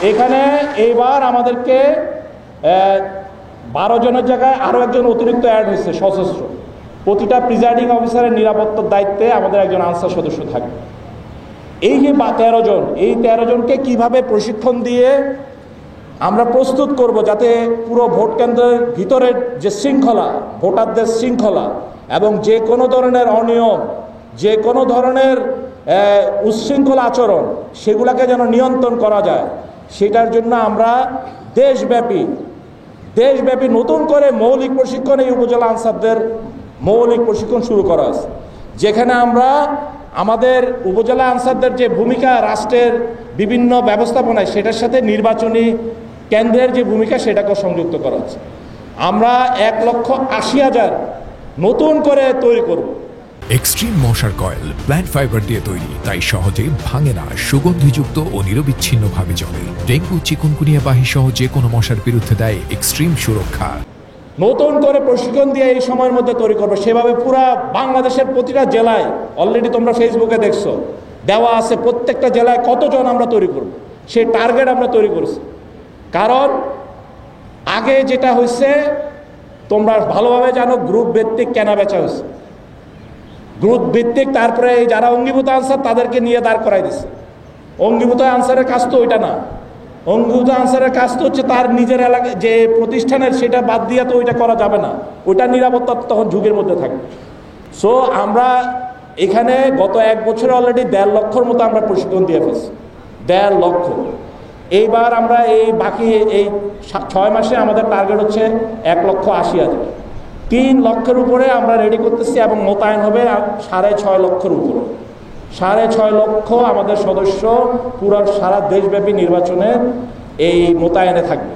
এখানে এইবার আমাদেরকে 12 জনের জায়গায় আরও একজন অতিরিক্ত অ্যাড হয়েছে সশস্ত্র। প্রতিটা প্রিজাইডিং অফিসারের নিরাপত্তার দায়িত্বে আমাদের একজন আনসার সদস্য থাকবে। এই যে 13 জন, এই 13 জনকে কিভাবে প্রশিক্ষণ দিয়ে আমরা প্রস্তুত করব যাতে পুরো ভোট কেন্দ্রের ভিতরের যে শৃঙ্খলা, ভোটারদের শৃঙ্খলা এবং যে কোনো ধরনের অনিয়ম, যে কোনো ধরনের উচ্ছৃঙ্খল আচরণ সেগুলোকে যেন নিয়ন্ত্রণ করা যায়, সেটার জন্য আমরা দেশব্যাপী নতুন করে মৌলিক প্রশিক্ষণ, এই উপজেলা আনসারদের মৌলিক প্রশিক্ষণ শুরু করা আছে, যেখানে আমরা আমাদের উপজেলা আনসারদের যে ভূমিকা রাষ্ট্রের বিভিন্ন ব্যবস্থাপনায় সেটার সাথে নির্বাচনী কেন্দ্রের যে ভূমিকা সেটাকেও সংযুক্ত করা হচ্ছে। আমরা 1,80,000 নতুন করে তৈরি করব। এক্সট্রিম মশার কয়েল প্ল্যান্ট ফাইবার দিয়ে তৈরি, তাই সহজে ভাঙে না, সুগন্ধিযুক্ত ও নিরবিচ্ছিন্নভাবে জ্বলে। ডেঙ্গু, চিকুনগুনিয়া বাহি সহ যে কোনো মশার বিরুদ্ধে দেয় এক্সট্রিম সুরক্ষা। নতুন করে প্রশিক্ষণ দিয়ে এই সময়ের মধ্যে তৈরি করবে। সেভাবে পুরা বাংলাদেশের প্রতিটা জেলায় অলরেডি তোমরা ফেসবুকে দেখছো দেওয়া আছে, প্রত্যেকটা জেলায় কতজন আমরা তৈরি করব সেই টার্গেট আমরা তৈরি করেছি। কারণ আগে যেটা হয়েছে তোমরা ভালোভাবে জানো, গ্রুপ ভিত্তিক কেনা বেচা হয়েছে, গ্রুপ ভিত্তিক। তারপরে এই যারা অঙ্গীভূত আনসার তাদেরকে নিয়ে দাঁড় করাই দিচ্ছে। অঙ্গীভূত আনসারের কাজ তো ওইটা না, অঙ্গীভূত আনসারের কাজ তো হচ্ছে তার নিজের এলাকায় যে প্রতিষ্ঠানের, সেটা বাদ দিয়ে তো ওইটা করা যাবে না, ওইটা নিরাপত্তা তখন ঝুঁকির মধ্যে থাকবে। সো আমরা এখানে গত 1 বছরে অলরেডি 1.5 লক্ষর মতো আমরা প্রশিক্ষণ দিয়ে ফেলছি, 1.5 লক্ষ। এইবার আমরা এই বাকি এই 6 মাসে আমাদের টার্গেট হচ্ছে 1,80,000। 3 লক্ষের উপরে আমরা রেডি করতেছি এবং মোতায়েন হবে 6.5 লক্ষের উপরে। 6.5 লক্ষ আমাদের সদস্য পুরো সারা দেশব্যাপী নির্বাচনে এই মোতায়েনে থাকবে।